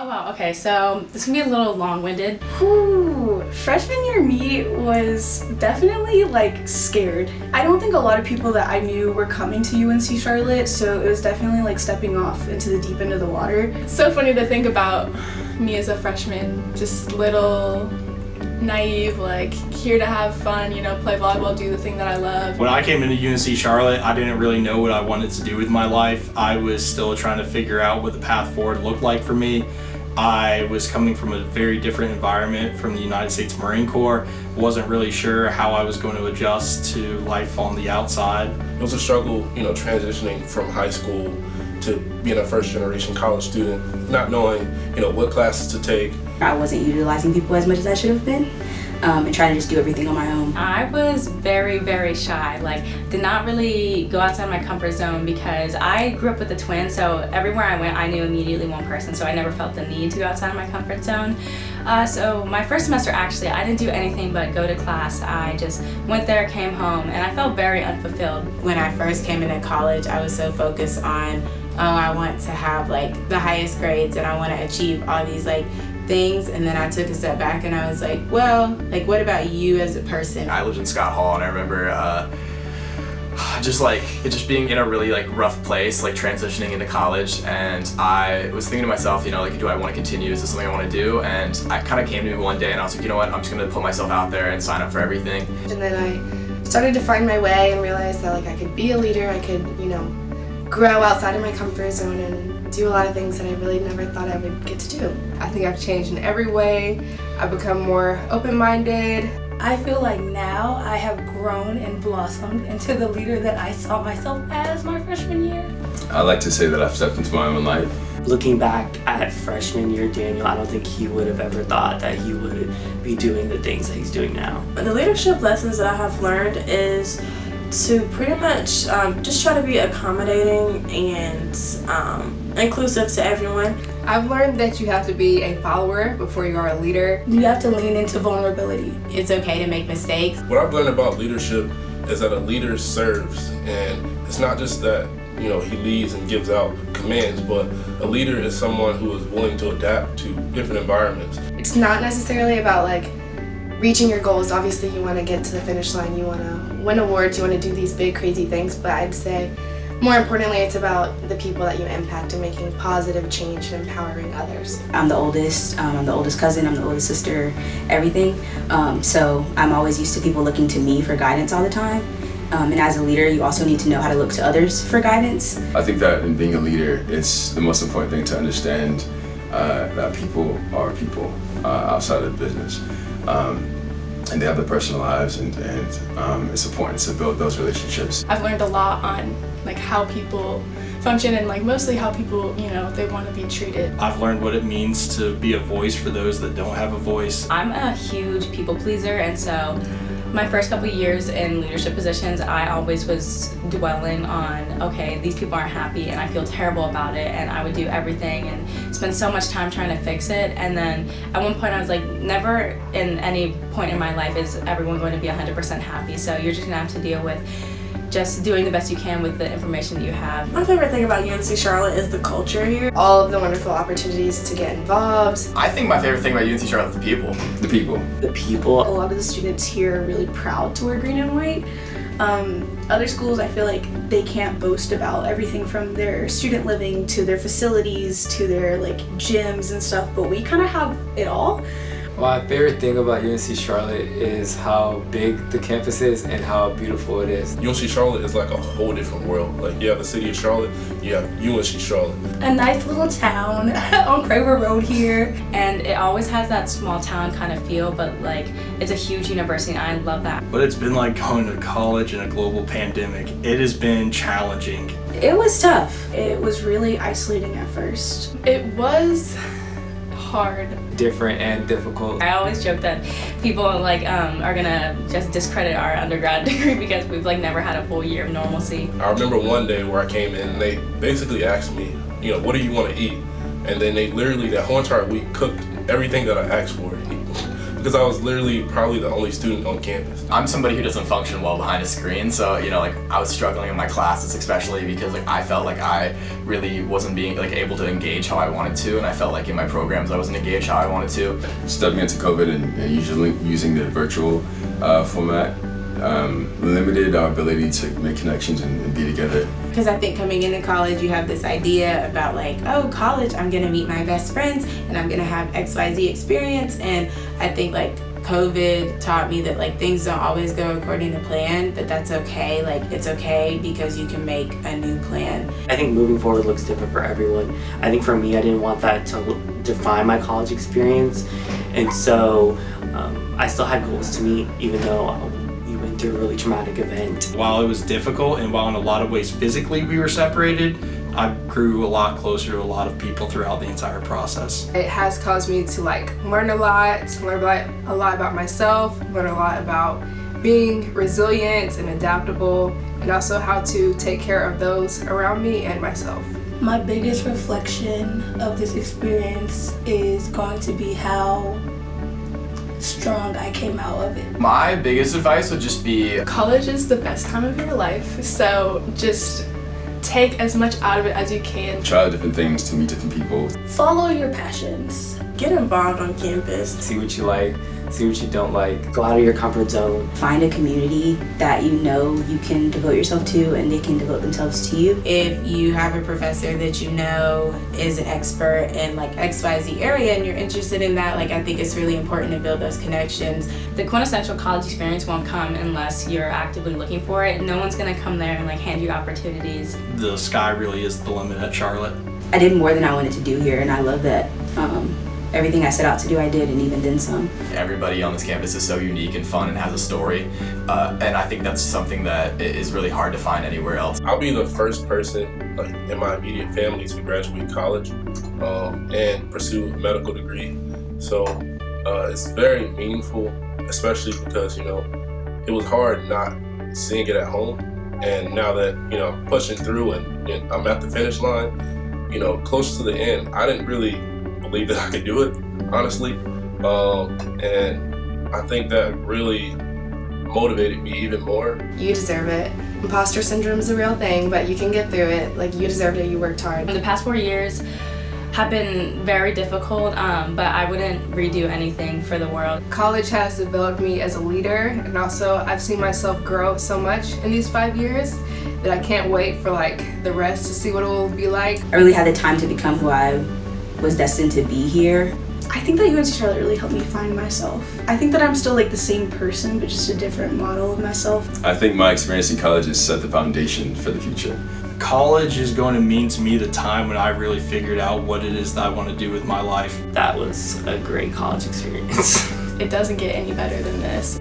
Oh wow, okay, so this can be a little long-winded. Ooh, freshman year me was definitely like scared. I don't think a lot of people that I knew were coming to UNC Charlotte, so it was definitely like stepping off into the deep end of the water. It's so funny to think about me as a freshman, just little, naive, like here to have fun, play volleyball, do the thing that I love. When I came into UNC Charlotte, I didn't really know what I wanted to do with my life. I was still trying to figure out what the path forward looked like for me. I was coming from a very different environment from the United States Marine Corps. Wasn't really sure how I was going to adjust to life on the outside. It was a struggle, transitioning from high school to being a first generation college student, not knowing, what classes to take. I wasn't utilizing people as much as I should have been, and trying to just do everything on my own. I was very, very shy, did not really go outside my comfort zone because I grew up with a twin, so everywhere I went I knew immediately one person, so I never felt the need to go outside of my comfort zone. So my first semester actually, I didn't do anything but go to class. I just went there, came home, and I felt very unfulfilled. When I first came into college, I was so focused on, I want to have the highest grades and I want to achieve all these things, and then I took a step back and I was like, well, what about you as a person? I lived in Scott Hall, and I remember just being in a really rough place, transitioning into college, and I was thinking to myself, do I want to continue? Is this something I want to do? And I kind of came to me one day and I was like, you know what, I'm just going to put myself out there and sign up for everything. And then I started to find my way and realized that I could be a leader, I could, grow outside of my comfort zone and do a lot of things that I really never thought I would get to do. I think I've changed in every way. I've become more open-minded. I feel like now I have grown and blossomed into the leader that I saw myself as my freshman year. I like to say that I've stepped into my own life. Looking back at freshman year Daniel, I don't think he would have ever thought that he would be doing the things that he's doing now. The leadership lessons that I have learned is to pretty much just try to be accommodating and inclusive to everyone. I've learned that you have to be a follower before you are a leader. You have to lean into vulnerability. It's okay to make mistakes. What I've learned about leadership is that a leader serves, and it's not just that he leads and gives out commands, but a leader is someone who is willing to adapt to different environments. It's not necessarily about reaching your goals. Obviously you want to get to the finish line, you want to win awards, you want to do these big crazy things, but I'd say more importantly it's about the people that you impact and making positive change and empowering others. I'm the oldest cousin, I'm the oldest sister, everything. So I'm always used to people looking to me for guidance all the time. And as a leader, you also need to know how to look to others for guidance. I think that in being a leader, it's the most important thing to understand that people are people outside of business. And they have their personal lives, and it's important to build those relationships. I've learned a lot on how people function and mostly how people, they want to be treated. I've learned what it means to be a voice for those that don't have a voice. I'm a huge people pleaser, and so my first couple of years in leadership positions, I always was dwelling on, okay, these people aren't happy and I feel terrible about it, and I would do everything and spend so much time trying to fix it. And then at one point I was like, never in any point in my life is everyone going to be 100% happy. So you're just gonna have to deal with just doing the best you can with the information that you have. My favorite thing about UNC Charlotte is the culture here. All of the wonderful opportunities to get involved. I think my favorite thing about UNC Charlotte is the people. The people. The people. A lot of the students here are really proud to wear green and white. Other schools, I feel like they can't boast about everything from their student living to their facilities to their gyms and stuff, but we kind of have it all. My favorite thing about UNC Charlotte is how big the campus is and how beautiful it is. UNC Charlotte is a whole different world. You have the city of Charlotte, you have UNC Charlotte. A nice little town on Craver Road here. And it always has that small town kind of feel, but it's a huge university and I love that. But it's been like going to college in a global pandemic. It has been challenging. It was tough. It was really isolating at first. It was hard. Different and difficult. I always joke that people are gonna just discredit our undergrad degree because we've never had a full year of normalcy. I remember one day where I came in and they basically asked me, what do you want to eat? And then they literally that whole entire week cooked everything that I asked for. because I was literally probably the only student on campus. I'm somebody who doesn't function well behind a screen, so like I was struggling in my classes, especially because like I felt like I really wasn't being like able to engage how I wanted to, and I felt like in my programs I wasn't engaged how I wanted to. Stepping into COVID and usually using the virtual format limited our ability to make connections and be together. Because I think coming into college, you have this idea about like, oh, college, I'm gonna meet my best friends and I'm gonna have XYZ experience. And I think like COVID taught me that like things don't always go according to plan, but that's okay. Like it's okay because you can make a new plan. I think moving forward looks different for everyone. I think for me, I didn't want that to define my college experience. And so I still had goals to meet, even though we went through a really traumatic event. While it was difficult and while in a lot of ways physically we were separated, I grew a lot closer to a lot of people throughout the entire process. It has caused me to like learn a lot about myself, learn a lot about being resilient and adaptable, and also how to take care of those around me and myself. My biggest reflection of this experience is going to be how strong I came out of it. My biggest advice would just be college is the best time of your life, so just take as much out of it as you can. Try different things to meet different people. Follow your passions. Get involved on campus. See what you like, see what you don't like. Go out of your comfort zone. Find a community that you know you can devote yourself to and they can devote themselves to you. If you have a professor that you know is an expert in like XYZ area and you're interested in that, like I think it's really important to build those connections. The quintessential college experience won't come unless you're actively looking for it. No one's gonna come there and like hand you opportunities. The sky really is the limit at Charlotte. I did more than I wanted to do here, and I love that everything I set out to do I did, and even then some. Everybody on this campus is so unique and fun and has a story, and I think that's something that is really hard to find anywhere else. I'll be the first person like in my immediate family to graduate college and pursue a medical degree. So it's very meaningful, especially because it was hard not seeing it at home, and now that I'm pushing through and I'm at the finish line, close to the end, I didn't really believe that I could do it, honestly, and I think that really motivated me even more. You deserve it. Imposter syndrome is a real thing, but you can get through it. Like, you deserved it, you worked hard. The past 4 years have been very difficult, but I wouldn't redo anything for the world. College has developed me as a leader, and also I've seen myself grow so much in these 5 years that I can't wait for like the rest to see what it will be like. I really had the time to become who I was destined to be here. I think that UNC Charlotte really helped me find myself. I think that I'm still like the same person, but just a different model of myself. I think my experience in college has set the foundation for the future. College is going to mean to me the time when I really figured out what it is that I want to do with my life. That was a great college experience. It doesn't get any better than this.